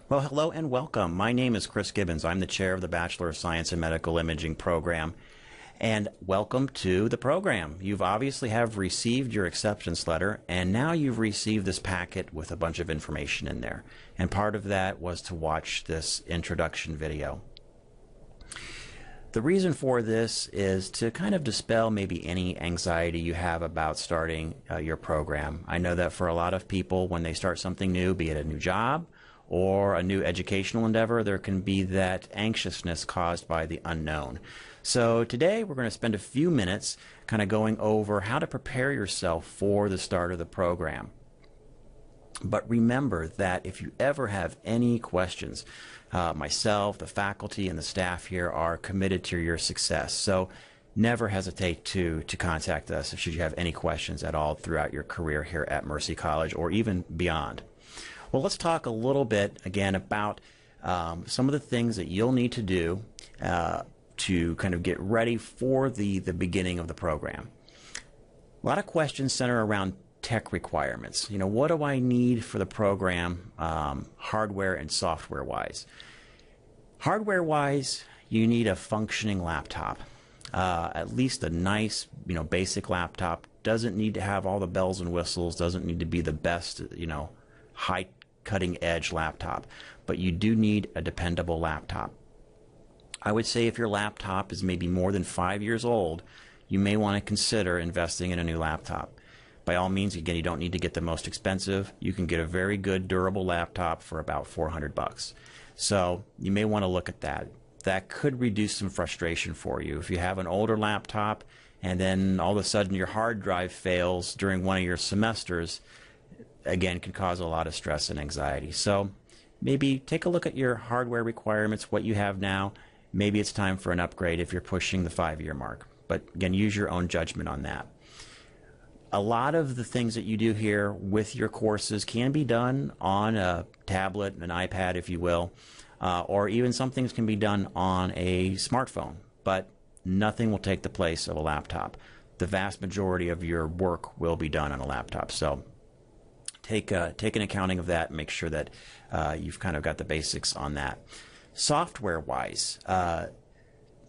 Well, hello and welcome. My name is Chris Gibbons. I'm the chair of the Bachelor of Science in Medical Imaging program. And welcome to the program. You've obviously have received your acceptance letter, and now you've received this packet with a bunch of information in there. And part of that was to watch this introduction video. The reason for this is to kind of dispel maybe any anxiety you have about starting your program. I know that for a lot of people, when they start something new, be it a new job or a new educational endeavor, there can be that anxiousness caused by the unknown. So today we're going to spend a few minutes kind of going over how to prepare yourself for the start of the program. But remember that if you ever have any questions, myself, the faculty, and the staff here are committed to your success. So never hesitate to contact us should you have any questions at all throughout your career here at Mercy College or even beyond. Well, let's talk a little bit again about some of the things that you'll need to do to kind of get ready for the beginning of the program. A lot of questions center around tech requirements. You know, what do I need for the program, hardware and software wise? Hardware wise, you need a functioning laptop. At least a nice, basic laptop. Doesn't need to have all the bells and whistles, doesn't need to be the best, high cutting edge laptop, but you do need a dependable laptop. I would say if your laptop is maybe more than 5 years old, you may want to consider investing in a new laptop. By all means, again, you don't need to get the most expensive. You can get a very good durable laptop for about $400. So you may want to look at that. That could reduce some frustration for you. If you have an older laptop and then all of a sudden your hard drive fails during one of your semesters, again, can cause a lot of stress and anxiety. So maybe take a look at your hardware requirements, what you have now. Maybe it's time for an upgrade if you're pushing the 5-year mark. But again, use your own judgment on that. A lot of the things that you do here with your courses can be done on a tablet, an iPad, if you will, or even some things can be done on a smartphone, but nothing will take the place of a laptop. The vast majority of your work will be done on a laptop. So take an accounting of that and make sure that you've kind of got the basics on that. Software-wise,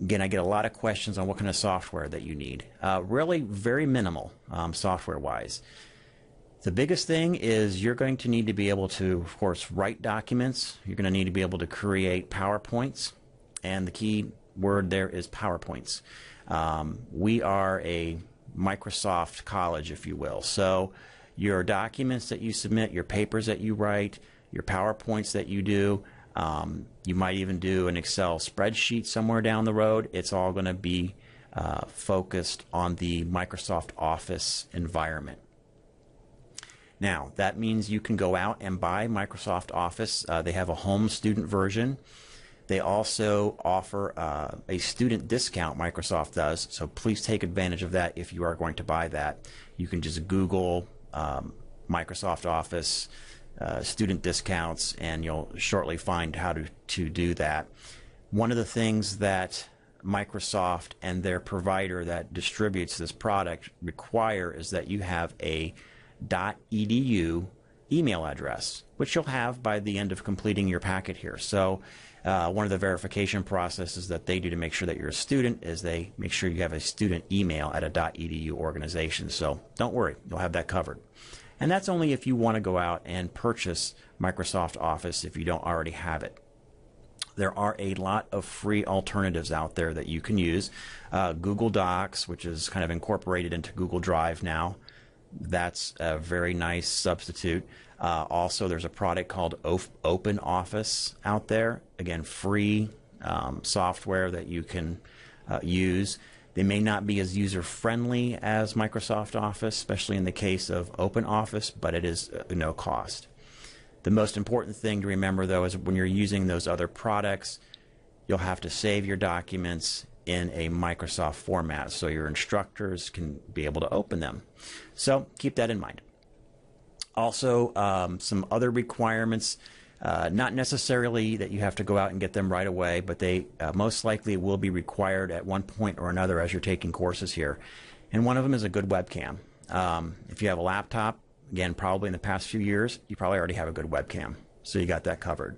again, I get a lot of questions on what kind of software that you need. Really very minimal software-wise. The biggest thing is you're going to need to be able to, of course, write documents. You're going to need to be able to create PowerPoints. And the key word there is PowerPoints. We are a Microsoft college, if you will. So your documents that you submit, your papers that you write, your PowerPoints that you do, you might even do an Excel spreadsheet somewhere down the road. It's all going to be focused on the Microsoft Office environment. Now, that means you can go out and buy Microsoft Office. They have a home student version. They also offer a student discount, Microsoft does, so please take advantage of that if you are going to buy that. You can just Google Microsoft Office student discounts, and you'll shortly find how to do that. One of the things that Microsoft and their provider that distributes this product require is that you have a .edu email address, which you'll have by the end of completing your packet here. So one of the verification processes that they do to make sure that you're a student is they make sure you have a student email at a .edu organization. So don't worry, you'll have that covered. And that's only if you want to go out and purchase Microsoft Office if you don't already have it. There are a lot of free alternatives out there that you can use. Google Docs, which is kind of incorporated into Google Drive now. That's a very nice substitute. Also, there's a product called Open Office out there. Again, free software that you can use. They may not be as user-friendly as Microsoft Office, especially in the case of Open Office, but it is no cost. The most important thing to remember, though, is when you're using those other products, you'll have to save your documents in a Microsoft format so your instructors can be able to open them. So keep that in mind. Also, some other requirements, not necessarily that you have to go out and get them right away, but they most likely will be required at one point or another as you're taking courses here. And one of them is a good webcam. If you have a laptop, again, probably in the past few years, you probably already have a good webcam. So you got that covered.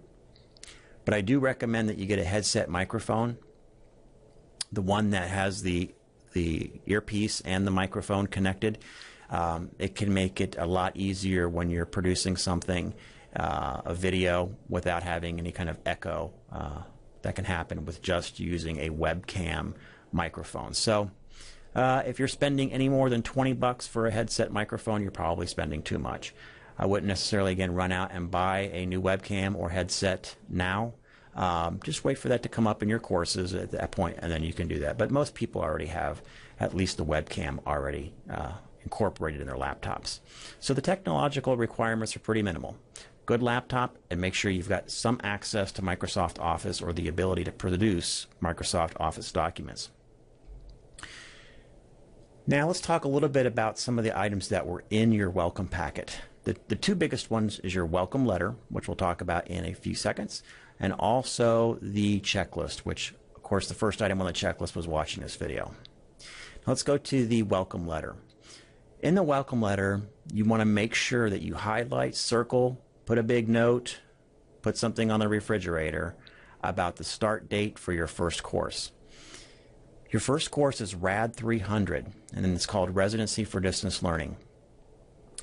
But I do recommend that you get a headset microphone, the one that has the earpiece and the microphone connected. It can make it a lot easier when you're producing something, a video, without having any kind of echo that can happen with just using a webcam microphone. So if you're spending any more than $20 for a headset microphone, you're probably spending too much. I wouldn't necessarily, again, run out and buy a new webcam or headset now. Just wait for that to come up in your courses at that point, and then you can do that. But most people already have at least the webcam already incorporated in their laptops. So the technological requirements are pretty minimal. Good laptop, and make sure you've got some access to Microsoft Office or the ability to produce Microsoft Office documents. Now let's talk a little bit about some of the items that were in your welcome packet. The two biggest ones is your welcome letter, which we'll talk about in a few seconds, and also the checklist, which, of course, the first item on the checklist was watching this video. Now let's go to the welcome letter. In the welcome letter, you want to make sure that you highlight, circle, put a big note, put something on the refrigerator about the start date for your first course. Your first course is RAD 300, and then it's called Residency for Distance Learning.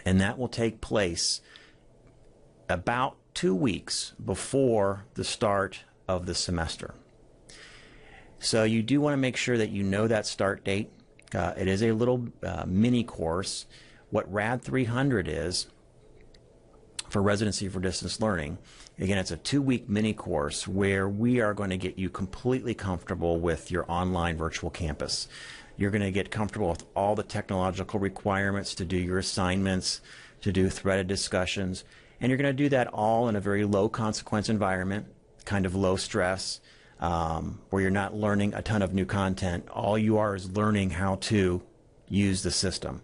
And that will take place about 2 weeks before the start of the semester. So you do want to make sure that you know that start date. It is a little mini course. What RAD 300 is, for Residency for Distance Learning, again, it's a 2-week mini course where we are going to get you completely comfortable with your online virtual campus. You're going to get comfortable with all the technological requirements to do your assignments, to do threaded discussions, and you're going to do that all in a very low consequence environment, kind of low stress, where you're not learning a ton of new content. All you are is learning how to use the system.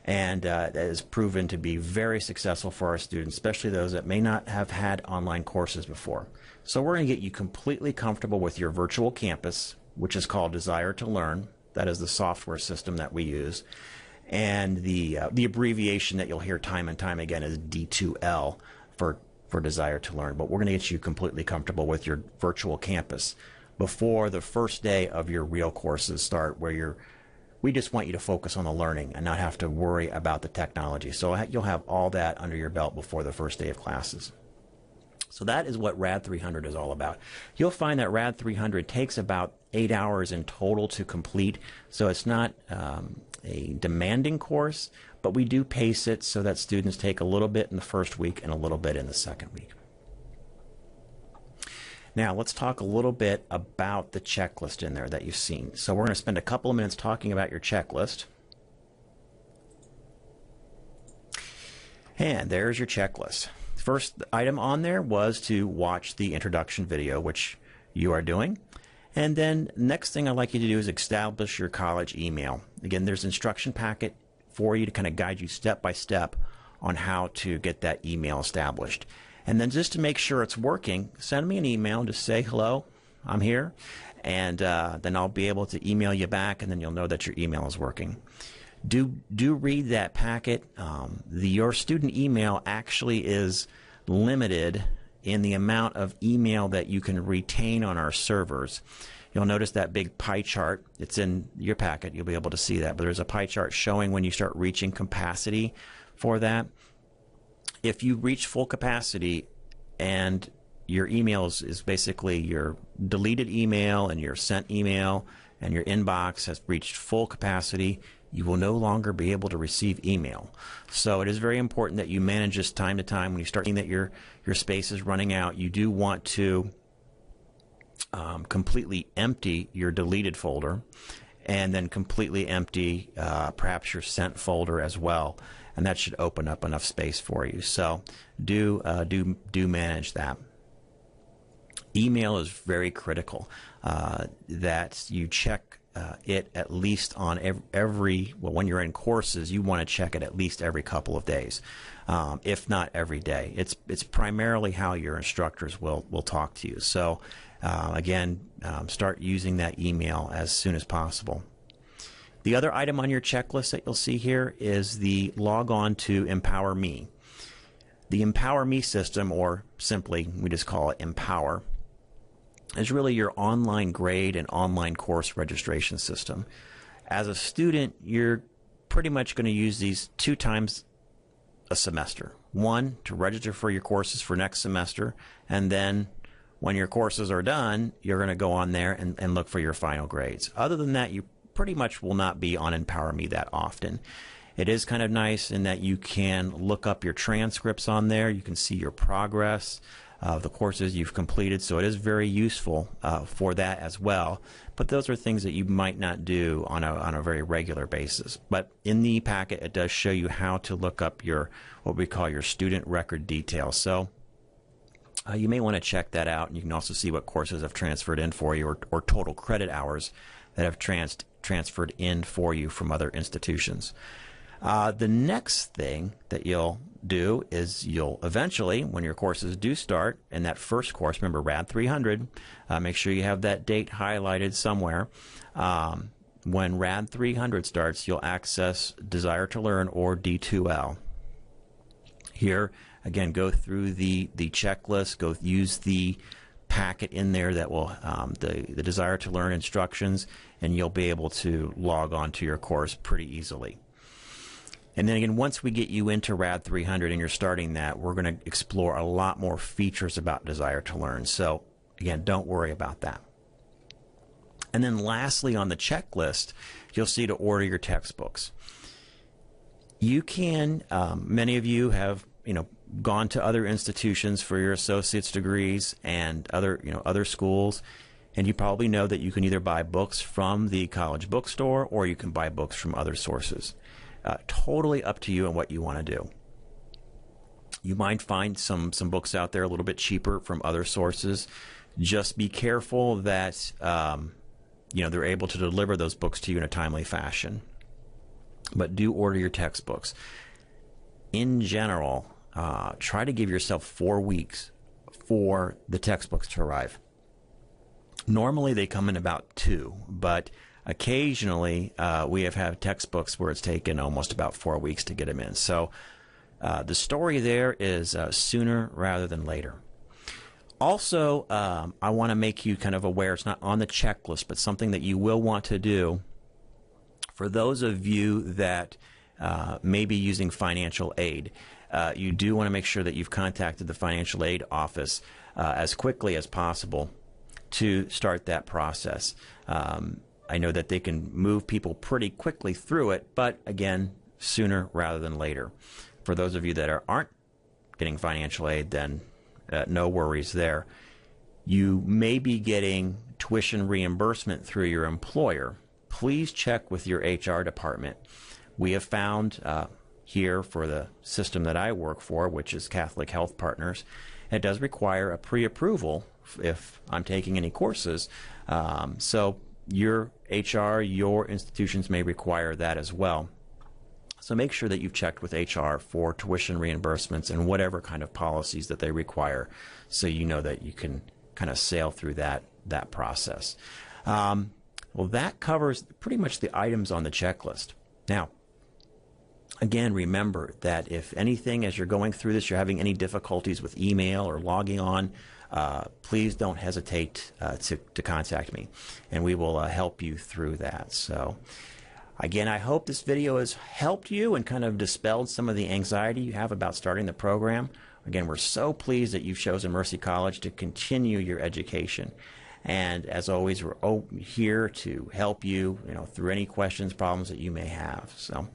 And that has proven to be very successful for our students, especially those that may not have had online courses before. So we're going to get you completely comfortable with your virtual campus, which is called Desire to Learn. That is the software system that we use. And the abbreviation that you'll hear time and time again is D2L for Desire to Learn. But we're going to get you completely comfortable with your virtual campus before the first day of your real courses start, where we just want you to focus on the learning and not have to worry about the technology. So you'll have all that under your belt before the first day of classes. So that is what RAD 300 is all about. You'll find that RAD 300 takes about 8 hours in total to complete, so it's not a demanding course, but we do pace it so that students take a little bit in the first week and a little bit in the second week. Now let's talk a little bit about the checklist in there that you've seen. So we're going to spend a couple of minutes talking about your checklist. And there's your checklist. First item on there was to watch the introduction video, which you are doing. And then next thing I'd like you to do is establish your college email. Again, there's an instruction packet for you to kind of guide you step by step on how to get that email established. And then just to make sure it's working, send me an email and just say, hello, I'm here. And then I'll be able to email you back, and then you'll know that your email is working. Do read that packet. Your student email actually is limited in the amount of email that you can retain on our servers. You'll notice that big pie chart. It's in your packet. You'll be able to see that. But there's a pie chart showing when you start reaching capacity for that. If you reach full capacity and your emails is basically your deleted email and your sent email and your inbox has reached full capacity, you will no longer be able to receive email. So it is very important that you manage this time to time. When you start seeing that your space is running out, you do want to completely empty your deleted folder and then completely empty perhaps your sent folder as well. And that should open up enough space for you. So do manage that. Email is very critical that you check it at least on when you're in courses, you want to check it at least every couple of days, if not every day. It's primarily how your instructors will talk to you. So again, start using that email as soon as possible. The other item on your checklist that you'll see here is the log on to EmpowerMe. The EmpowerMe system, or simply we just call it Empower, is really your online grade and online course registration system. As a student, you're pretty much going to use these 2 times a semester. One, to register for your courses for next semester, and then when your courses are done, you're going to go on there and look for your final grades. Other than that, you pretty much will not be on EmpowerMe that often. It is kind of nice in that you can look up your transcripts on there. You can see your progress of the courses you've completed, so it is very useful for that as well. But those are things that you might not do on a very regular basis. But in the packet, it does show you how to look up your what we call your student record details. So you may want to check that out, and you can also see what courses have transferred in for you, or total credit hours that have transferred in for you from other institutions. The next thing that you'll do is you'll eventually, when your courses do start, in that first course, remember RAD 300, make sure you have that date highlighted somewhere. When RAD 300 starts, you'll access Desire to Learn or D2L. Here, again, go through the checklist, go use the packet in there that will, the Desire to Learn instructions, and you'll be able to log on to your course pretty easily. And then again, once we get you into RAD 300 and you're starting that, we're going to explore a lot more features about Desire to Learn. So again, don't worry about that. And then lastly, on the checklist, you'll see to order your textbooks. You can, many of you have, gone to other institutions for your associate's degrees and other schools, and you probably know that you can either buy books from the college bookstore or you can buy books from other sources. Totally up to you and what you want to do. You might find some books out there a little bit cheaper from other sources. Just be careful that they're able to deliver those books to you in a timely fashion. But do order your textbooks. In general, try to give yourself 4 weeks for the textbooks to arrive. Normally they come in about 2, but occasionally we have had textbooks where it's taken almost about 4 weeks to get them in. So the story there is sooner rather than later. Also, I want to make you kind of aware, it's not on the checklist, but something that you will want to do for those of you that may be using financial aid. You do want to make sure that you've contacted the financial aid office as quickly as possible to start that process. I know that they can move people pretty quickly through it, but again, sooner rather than later. For those of you that aren't getting financial aid, then no worries there. You may be getting tuition reimbursement through your employer. Please check with your HR department. We have found here for the system that I work for, which is Catholic Health Partners, it does require a pre-approval if I'm taking any courses. So your HR, your institutions may require that as well. So make sure that you've checked with HR for tuition reimbursements and whatever kind of policies that they require, so you know that you can kind of sail through that process. Well, that covers pretty much the items on the checklist. Now, again, remember that if anything, as you're going through this, you're having any difficulties with email or logging on, please don't hesitate to contact me, and we will help you through that. So, again, I hope this video has helped you and kind of dispelled some of the anxiety you have about starting the program. Again, we're so pleased that you've chosen Mercy College to continue your education. And as always, we're here to help you, through any questions, problems that you may have. So,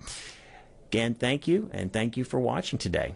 again, thank you, and thank you for watching today.